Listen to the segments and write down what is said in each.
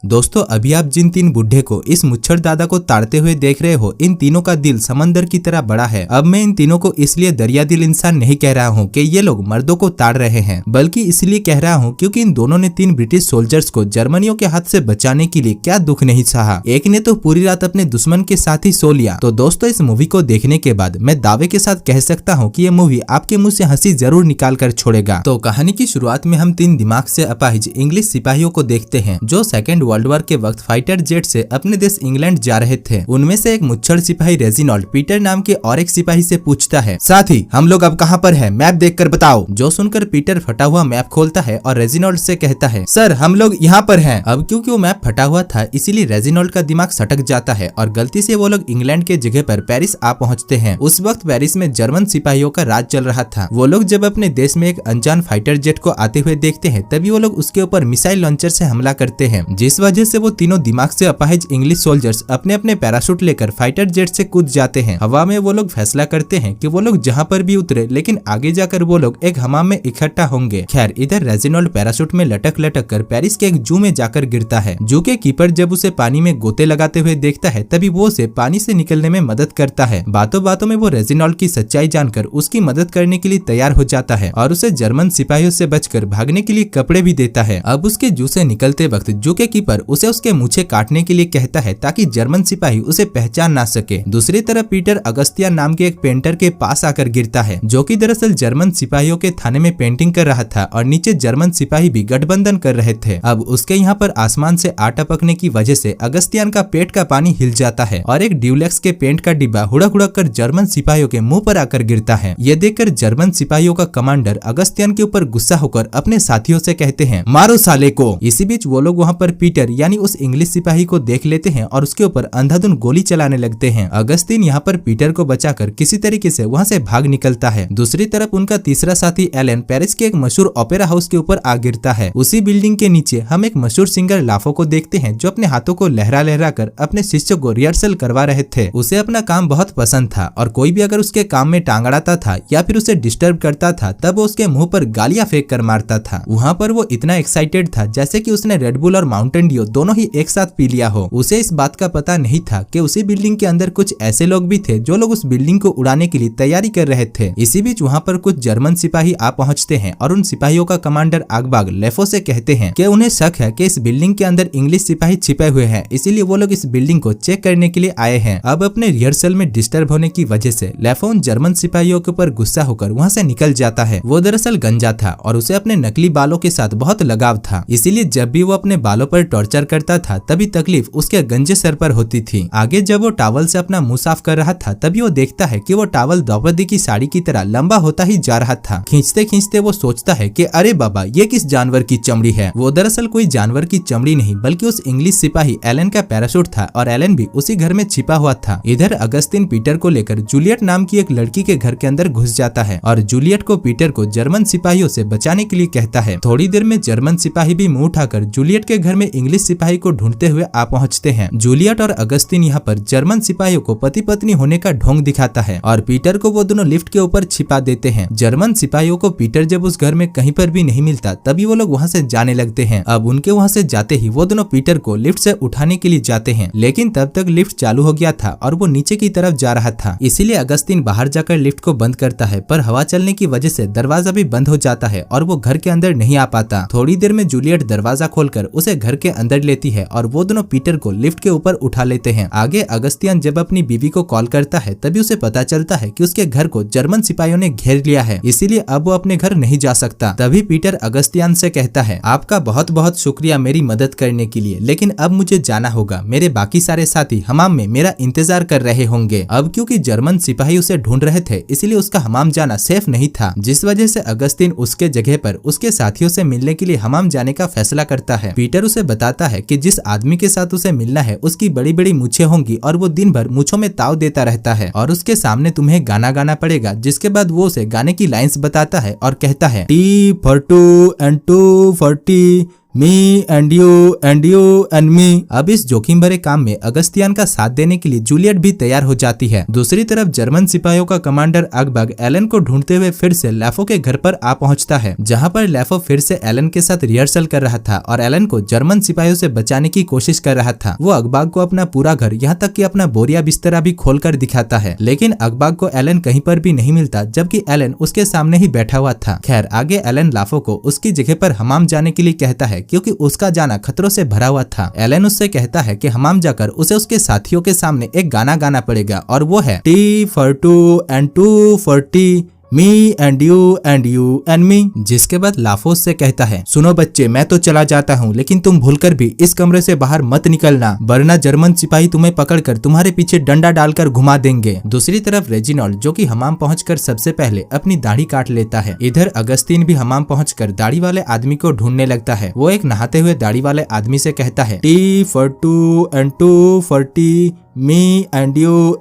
दोस्तों, अभी आप जिन तीन बुढ़े को इस मुच्छर दादा को ताड़ते हुए देख रहे हो, इन तीनों का दिल समंदर की तरह बड़ा है। अब मैं इन तीनों को इसलिए दरिया दिल इंसान नहीं कह रहा हूँ कि ये लोग मर्दों को ताड़ रहे हैं, बल्कि इसलिए कह रहा हूँ क्योंकि इन दोनों ने तीन ब्रिटिश सोल्जर्स को जर्मनियों के हाथ से बचाने के लिए क्या दुख नहीं सहा। एक ने तो पूरी रात अपने दुश्मन के साथ ही सो लिया। तो दोस्तों, इस मूवी को देखने के बाद मैं दावे के साथ कह सकता हूँ कि ये मूवी आपके मुंह से हंसी जरूर निकाल कर छोड़ेगा। तो कहानी की शुरुआत में हम तीन दिमाग से अपाहिज इंग्लिश सिपाहियों को देखते हैं जो सेकेंड वर्ल्ड वॉर के वक्त फाइटर जेट से अपने देश इंग्लैंड जा रहे थे। उनमें से एक मुच्छर सिपाही रेजिनॉल्ड पीटर नाम के और एक सिपाही से पूछता है, साथी हम लोग अब कहाँ पर है, मैप देखकर बताओ। जो सुनकर पीटर फटा हुआ मैप खोलता है और रेजिनॉल्ड से कहता है, सर हम लोग यहाँ पर हैं। अब क्योंकि वो मैप फटा हुआ था इसीलिए रेजिनॉल्ड का दिमाग सटक जाता है और गलती से वो लोग इंग्लैंड के जगह पर पेरिस आ पहुँचते हैं। उस वक्त पेरिस में जर्मन सिपाहियों का राज चल रहा था। वो लोग जब अपने देश में एक अनजान फाइटर जेट को आते हुए देखते हैं तभी वो लोग उसके ऊपर मिसाइल लॉन्चर से हमला करते हैं, जिस वजह से वो तीनों दिमाग से अपाहिज इंग्लिश सोल्जर्स अपने अपने पैराशूट लेकर फाइटर जेट से कूद जाते हैं। हवा में वो लोग फैसला करते हैं कि वो लोग जहां पर भी उतरे लेकिन आगे जाकर वो लोग एक हमाम में इकट्ठा होंगे। खैर, इधर रेजिनॉल्ड पैराशूट में लटक लटक कर पेरिस के एक जू में जाकर गिरता है। जू के कीपर जब उसे पानी में गोते लगाते हुए देखता है तभी वो उसे पानी से निकलने में मदद करता है। बातों बातों में वो रेजिनॉल्ड की सच्चाई जानकर उसकी मदद करने के लिए तैयार हो जाता है और उसे जर्मन सिपाहियों से बचकर भागने के लिए कपड़े भी देता है। अब उसके जू से निकलते वक्त जू के कीपर उसे उसके मूछें काटने के लिए कहता है ताकि जर्मन सिपाही उसे पहचान ना सके। दूसरी तरफ पीटर अगस्तिया नाम के एक पेंटर के पास आकर गिरता है जो कि दरअसल जर्मन सिपाहियों के थाने में पेंटिंग कर रहा था और नीचे जर्मन सिपाही भी गठबंधन कर रहे थे। अब उसके यहाँ पर आसमान से आ टपकने की वजह से अगस्तियान का पेट का पानी हिल जाता है और एक ड्यूलेक्स के पेंट का डिब्बा हुड़क हुड़क कर जर्मन सिपाहियों के मुंह पर आकर गिरता है। ये देखकर जर्मन सिपाहियों का कमांडर अगस्तियान के ऊपर गुस्सा होकर अपने साथियों से कहते हैं, मारो साले को। इसी बीच वो लोग वहाँ पर पीटर यानी उस इंग्लिश सिपाही को देख लेते हैं और उसके ऊपर अंधाधुन गोली चलाने लगते हैं। अगस्तिन यहाँ पर पीटर को बचाकर किसी तरीके से वहाँ से भाग निकलता है। दूसरी तरफ उनका तीसरा साथी एलन पेरिस के एक मशहूर ओपेरा हाउस के ऊपर आ गिरता है। उसी बिल्डिंग के नीचे हम एक मशहूर सिंगर लाफो को देखते हैं जो अपने हाथों को लहरा लहरा कर अपने शिष्यों को रिहर्सल करवा रहे थे। उसे अपना काम बहुत पसंद था और कोई भी अगर उसके काम में टांग अड़ाता था या फिर उसे डिस्टर्ब करता था तब वो उसके मुंह पर गालियां फेंक कर मारता था। वहाँ पर वो इतना एक्साइटेड था जैसे कि उसने रेडबुल और माउंटेन ड्यू दोनों ही एक साथ पी लिया हो। उसे इस बात का पता नहीं था कि उसी बिल्डिंग के अंदर कुछ ऐसे लोग भी थे जो लोग उस बिल्डिंग को उड़ाने के लिए तैयारी कर रहे थे। इसी बीच वहाँ पर कुछ जर्मन सिपाही आ पहुँचते हैं और उन सिपाहियों का कमांडर आगबाग लेफो से कहते हैं कि उन्हें शक है कि इस बिल्डिंग के अंदर इंग्लिश सिपाही छिपे हुए हैं, इसीलिए वो लोग इस बिल्डिंग को चेक करने के लिए आए हैं। अब अपने रिहर्सल में डिस्टर्ब होने की वजह से लेफो उन जर्मन सिपाहियों के ऊपर गुस्सा होकर वहाँ से निकल जाता है। वो दरअसल गंजा था और उसे अपने नकली बालों के साथ बहुत लगाव था, इसीलिए जब भी वो अपने बालों पर टॉर्चर करता था तभी तकलीफ उसके गंजे सर पर होती थी। आगे जब वो टॉवल से अपना मुंह साफ कर रहा था तभी वो देखता है कि वो टॉवल द्रौपदी की साड़ी की तरह लंबा होता ही जा रहा था। खींचते खींचते वो सोचता है कि अरे बाबा, ये किस जानवर की चमड़ी है। वो दरअसल कोई जानवर की चमड़ी नहीं बल्कि उस इंग्लिश सिपाही एलन का पैराशूट था और एलन भी उसी घर में छिपा हुआ था। इधर अगस्तिन पीटर को लेकर जूलियट नाम की एक लड़की के घर के अंदर घुस जाता है और जूलियट को पीटर को जर्मन सिपाहियों से बचाने के लिए कहता है। थोड़ी देर में जर्मन सिपाही भी मुंह उठाकर जूलियट के घर में इंग्लिश सिपाही को ढूंढते हुए आ पहुंचते हैं। जूलियट और अगस्तिन यहाँ पर जर्मन सिपाहियों को पति पत्नी होने का ढोंग दिखाता है और पीटर को वो दोनों लिफ्ट के ऊपर छिपा देते हैं। जर्मन सिपाहियों को पीटर जब उस घर में कहीं पर भी नहीं मिलता तभी वो लोग वहाँ से जाने लगते हैं। अब उनके वहाँ से जाते ही वो दोनों पीटर को लिफ्ट से उठाने के लिए जाते हैं, लेकिन तब तक लिफ्ट चालू हो गया था और वो नीचे की तरफ जा रहा था, इसीलिए अगस्तिन बाहर जाकर लिफ्ट को बंद करता है, पर हवा चलने की वजह से दरवाजा भी बंद हो जाता है और वो घर के अंदर नहीं आ पाता। थोड़ी देर में जूलियट दरवाजा खोलकर उसे घर के अंदर लेती है और वो दोनों पीटर को लिफ्ट के ऊपर उठा लेते हैं। आगे अगस्तियन जब अपनी बीवी को कॉल करता है तभी उसे पता चलता है कि उसके घर को जर्मन सिपाहियों ने घेर लिया है, इसीलिए अब वो अपने घर नहीं जा सकता। तभी पीटर अगस्तियन से कहता है, आपका बहुत बहुत शुक्रिया मेरी मदद करने के लिए, लेकिन अब मुझे जाना होगा। मेरे बाकी सारे साथी हमाम में मेरा इंतजार कर रहे होंगे। अब क्योंकि जर्मन सिपाही उसे ढूंढ रहे थे इसीलिए उसका हमाम जाना सेफ नहीं था, जिस वजह से अगस्तिन उसके जगह पर उसके साथियों से मिलने के लिए हमाम जाने का फैसला करता है। पीटर उसे बताता है कि जिस आदमी के साथ उसे मिलना है उसकी बड़ी बड़ी मूछें होंगी और वो दिन भर मूछों में ताव देता रहता है और उसके सामने तुम्हें गाना गाना पड़ेगा। जिसके बाद वो उसे गाने की लाइंस बताता है और कहता है, T for 2 and 2 for T, me and you and me. अब इस जोखिम भरे काम में अगस्तियान का साथ देने के लिए जूलियट भी तैयार हो जाती है। दूसरी तरफ जर्मन सिपाहियों का कमांडर अगबग एलन को ढूंढते हुए फिर से लैफो के घर पर आ पहुंचता है, जहां पर लैफो फिर से एलन के साथ रिहर्सल कर रहा था और एलन को जर्मन सिपाहियों से बचाने की कोशिश कर रहा था। वो अगबाग को अपना पूरा घर यहाँ तक कि अपना बोरिया बिस्तरा भी खोलकर दिखाता है, लेकिन अगबाग को एलन कहीं पर भी नहीं मिलता, जबकि एलन उसके सामने ही बैठा हुआ था। खैर आगे एलन लाफो को उसकी जगह पर हमाम जाने के लिए कहता है, क्योंकि उसका जाना खतरों से भरा हुआ था। एलन उससे कहता है कि हमाम जाकर उसे उसके साथियों के सामने एक गाना गाना पड़ेगा और वो है tea for two and two for tea, me and you and me. जिसके बाद लाफोस से कहता है, सुनो बच्चे, मैं तो चला जाता हूँ, लेकिन तुम भूलकर भी इस कमरे से बाहर मत निकलना, वरना जर्मन सिपाही तुम्हें पकड़कर तुम्हारे पीछे डंडा डालकर घुमा देंगे। दूसरी तरफ रेजिनॉल्ड, जो कि हमाम पहुंचकर सबसे पहले अपनी दाढ़ी काट लेता है। इधर अगस्तीन भी हमाम पहुंचकर दाढ़ी वाले आदमी को ढूंढने लगता है। वो एक नहाते हुए दाढ़ी वाले आदमी से कहता है, tea for two and two for tea, me and you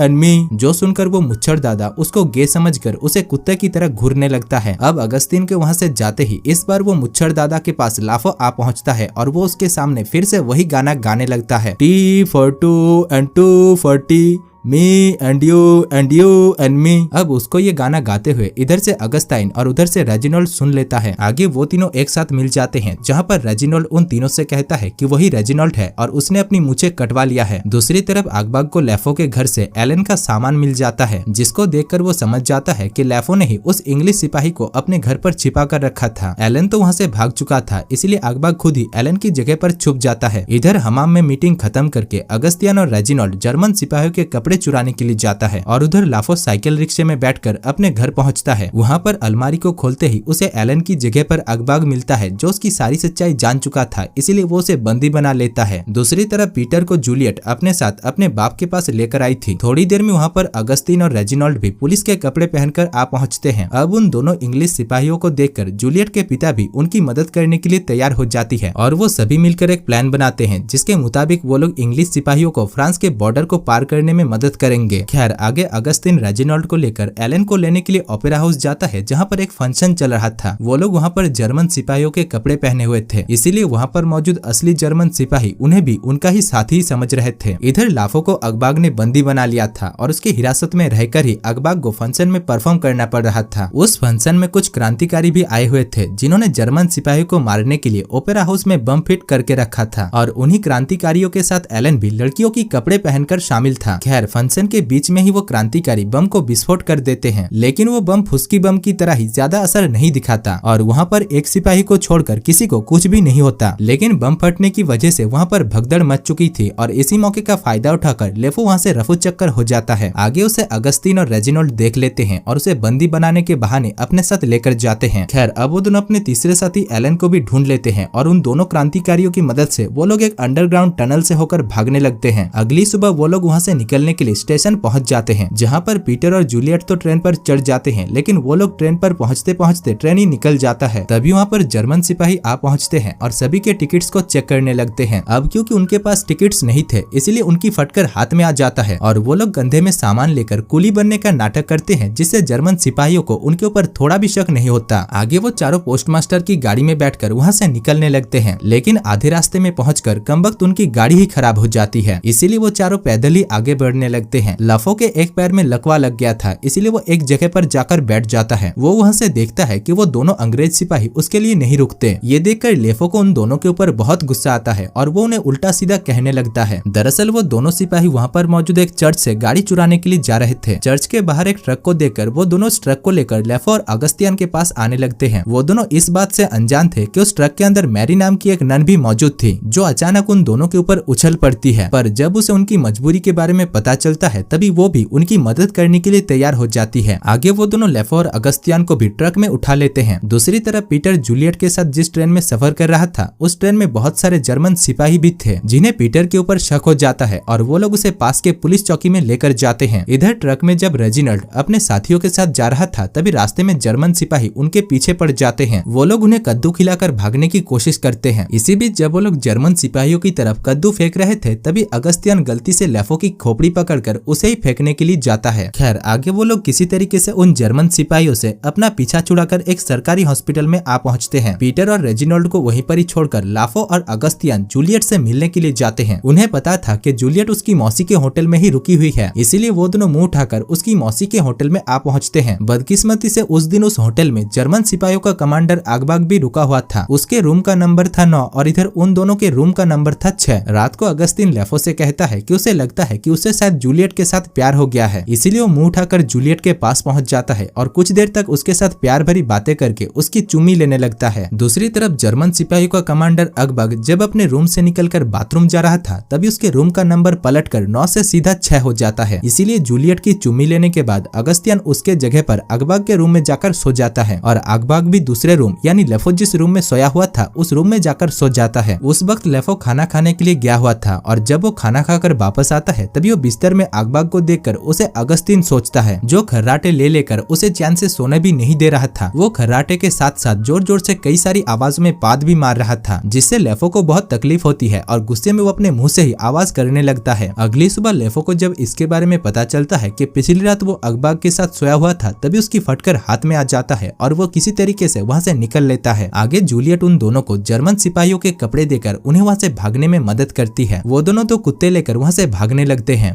and me. जो सुनकर वो मुच्छर दादा उसको गे समझकर उसे कुत्ते की तरह घूरने लगता है। अब अगस्तीन के वहां से जाते ही इस बार वो मुच्छर दादा के पास लाफो आ पहुंचता है और वो उसके सामने फिर से वही गाना गाने लगता है, tea for two and two for tea, me and you and me. अब उसको ये गाना गाते हुए इधर से अगस्ताइन और उधर से रेजिनॉल्ड सुन लेता है। आगे वो तीनों एक साथ मिल जाते हैं, जहाँ पर रेजिनॉल्ड उन तीनों से कहता है कि वही रेजिनॉल्ड है और उसने अपनी मूछें कटवा लिया है। दूसरी तरफ अगबाग को लैफो के घर से एलन का सामान मिल जाता है, जिसको देखकर वो समझ जाता है कि लैफो ने ही उस इंग्लिश सिपाही को अपने घर पर छिपा कर रखा था। एलन तो वहाँ से भाग चुका था, इसलिए अगबाग खुद ही एलन की जगह पर छुप जाता है। इधर हमाम में मीटिंग खत्म करके अगस्तियन और रेजिनॉल्ड जर्मन सिपाहियों के कपड़े चुराने के लिए जाता है और उधर लाफो साइकिल रिक्शे में बैठकर अपने घर पहुंचता है। वहां पर अलमारी को खोलते ही उसे एलन की जगह पर अगबाग मिलता है, जो उसकी सारी सच्चाई जान चुका था, इसीलिए वो उसे बंदी बना लेता है। दूसरी तरफ पीटर को जूलियट अपने साथ अपने बाप के पास लेकर आई थी। थोड़ी देर में वहाँ पर अगस्तीन और रेजिनॉल्ड भी पुलिस के कपड़े पहनकर आ पहुँचते हैं। अब उन दोनों इंग्लिश सिपाहियों को देखकर जूलियट के पिता भी उनकी मदद करने के लिए तैयार हो जाती है और वो सभी मिलकर एक प्लान बनाते हैं, जिसके मुताबिक वो लोग इंग्लिश सिपाहियों को फ्रांस के बॉर्डर को पार करने में मदद करेंगे। खैर आगे अगस्तीन रेजिनॉल्ड को लेकर एलन को लेने के लिए ओपेरा हाउस जाता है, जहाँ पर एक फंक्शन चल रहा था। वो लोग वहाँ पर जर्मन सिपाहियों के कपड़े पहने हुए थे, इसीलिए वहाँ पर मौजूद असली जर्मन सिपाही उन्हें भी उनका ही साथी समझ रहे थे। इधर लाफो को अगबाग ने बंदी बना लिया था और उसकी हिरासत में रहकर ही अगबाग को फंक्शन में परफॉर्म करना पड़ रहा था। उस फंक्शन में कुछ क्रांतिकारी भी आए हुए थे, जिन्होंने जर्मन सिपाही को मारने के लिए ओपेरा हाउस में बम फिट करके रखा था और उन्हीं क्रांतिकारियों के साथ एलन भी लड़कियों की कपड़े पहनकर शामिल था। खैर फंक्शन के बीच में ही वो क्रांतिकारी बम को विस्फोट कर देते हैं, लेकिन वो बम फुस्की बम की तरह ही ज्यादा असर नहीं दिखाता और वहाँ पर एक सिपाही को छोड़कर किसी को कुछ भी नहीं होता। लेकिन बम फटने की वजह से वहाँ पर भगदड़ मच चुकी थी और इसी मौके का फायदा उठाकर लेफो वहाँ से रफू चक्कर हो जाता है। आगे उसे अगस्तीन और रेजिनॉल्ड देख लेते हैं और उसे बंदी बनाने के बहाने अपने साथ लेकर जाते हैं। खैर अब वो दोनों अपने तीसरे साथी एलन को भी ढूंढ लेते हैं और उन दोनों क्रांतिकारियों की मदद से वो लोग एक अंडरग्राउंड टनल से होकर भागने लगते हैं। अगली सुबह वो लोग वहाँ से निकलने के लिए स्टेशन पहुँच जाते हैं, जहाँ पर पीटर और जूलियट तो ट्रेन पर चढ़ जाते हैं, लेकिन वो लोग ट्रेन पर पहुँचते पहुँचते ट्रेन ही निकल जाता है। तभी वहाँ पर जर्मन सिपाही आ पहुँचते हैं और सभी के टिकट्स को चेक करने लगते हैं। अब क्योंकि उनके पास टिकट्स नहीं थे, इसलिए उनकी फटकर हाथ में आ जाता है और वो लोग कंधे में सामान लेकर कुली बनने का नाटक करते हैं, जिससे जर्मन सिपाहियों को उनके ऊपर थोड़ा भी शक नहीं होता। आगे वो चारों पोस्टमास्टर की गाड़ी में बैठकर वहाँ से निकलने लगते हैं, लेकिन आधे रास्ते में पहुंचकर कमबख्त उनकी गाड़ी ही खराब हो जाती है, इसीलिए वो चारों पैदल ही आगे बढ़ने लगते हैं। लाफो के एक पैर में लकवा लग गया था, इसीलिए वो एक जगह पर जाकर बैठ जाता है। वो वहाँ से देखता है कि वो दोनों अंग्रेज सिपाही उसके लिए नहीं रुकते। ये देखकर लेफो को उन दोनों के ऊपर बहुत गुस्सा आता है और वो उन्हें उल्टा सीधा कहने लगता है। दरअसल वो दोनों सिपाही वहाँ पर मौजूद एक चर्च से गाड़ी चुराने के लिए जा रहे थे। चर्च के बाहर एक ट्रक को देखकर वो दोनों उस ट्रक को लेकर लेफो और अगस्तियन के पास आने लगते हैं। वो दोनों इस बात से अनजान थे कि उस ट्रक के अंदर मैरी नाम की एक नन भी मौजूद थी, जो अचानक उन दोनों के ऊपर उछल पड़ती है। पर जब उसे उनकी मजबूरी के बारे में पता चलता है, तभी वो भी उनकी मदद करने के लिए तैयार हो जाती है। आगे वो दोनों लेफो और अगस्तियन को भी ट्रक में उठा लेते हैं। दूसरी तरफ पीटर जूलियट के साथ जिस ट्रेन में सफर कर रहा था, उस ट्रेन में बहुत सारे जर्मन सिपाही भी थे, जिन्हें पीटर के ऊपर शक हो जाता है और वो लोग उसे पास के पुलिस चौकी में लेकर जाते हैं। इधर ट्रक में जब रेजिनॉल्ड अपने साथियों के साथ जा रहा था, तभी रास्ते में जर्मन सिपाही उनके पीछे पड़ जाते हैं। वो लोग उन्हें कद्दू खिलाकर भागने की कोशिश करते हैं। इसी बीच जब वो लोग जर्मन सिपाहियों की तरफ कद्दू फेंक रहे थे, तभी अगस्तियन गलती से लेफो की खोपड़ी पकड़कर उसे ही फेंकने के लिए जाता है। खैर आगे वो लोग किसी तरीके से उन जर्मन सिपाहियों से अपना पीछा छुड़ाकर एक सरकारी हॉस्पिटल में आ पहुंचते हैं। पीटर और रेजिनॉल्ड को वहीं पर ही छोड़कर लाफो और अगस्तियन जूलियट से मिलने के लिए जाते हैं। उन्हें पता था कि जूलियट उसकी मौसी के होटल में ही रुकी हुई है, इसीलिए वो दोनों मुंह उठाकर उसकी मौसी के होटल में आ पहुंचते हैं। बदकिस्मती से उस दिन उस होटल में जर्मन सिपाहियों का कमांडर आगबाग भी रुका हुआ था। उसके रूम का नंबर था 9 और इधर उन दोनों के रूम का नंबर था 6। रात को अगस्तिन लेफो से कहता है कि उसे लगता है कि उसे शायद जूलियट के साथ प्यार हो गया है, इसीलिए वो मुंह उठाकर जूलियट के पास पहुंच जाता है और कुछ देर तक उसके साथ प्यार भरी बातें करके उसकी चुम्मी लेने लगता है। दूसरी तरफ जर्मन सिपाहियों का कमांडर अगबग जब अपने रूम से निकलकर बाथरूम जा रहा था तभी उसके रूम का नंबर पलटकर 9 से सीधा 6 हो जाता है। इसीलिए जूलियट की चुम्मी लेने के बाद अगस्तियन उसके जगह पर अगबग के रूम में जाकर सो जाता है और अगबग भी दूसरे रूम यानी लेफो जिस रूम में सोया हुआ था उस रूम में जाकर सो जाता है। उस वक्त लेफो खाना खाने के लिए गया हुआ था और जब वो खाना खाकर वापस आता है तभी वो बिस्तर में अगबग को देखकर उसे अगस्तिन सोचता है, जो खर्राटे ले लेकर उसे चैन से सोने भी नहीं दे रहा था। वो खर्राटे के साथ साथ जोर जोर से कई सारी आवाजों में पाद भी मार रहा था, जिससे लेफो को बहुत तकलीफ होती है और गुस्से में वो अपने मुंह से ही आवाज करने लगता है। अगली सुबह लेफो को जब इसके बारे में पता चलता है कि पिछली रात वो अगबग के साथ सोया हुआ था तभी उसकी फटकर हाथ में आ जाता है और वो किसी तरीके से वहाँ से निकल लेता है। आगे जूलियट उन दोनों को जर्मन सिपाहियों के कपड़े देकर उन्हें वहाँ से भागने में मदद करती है। वो दोनों तो कुत्ते लेकर वहाँ से भागने लगते हैं।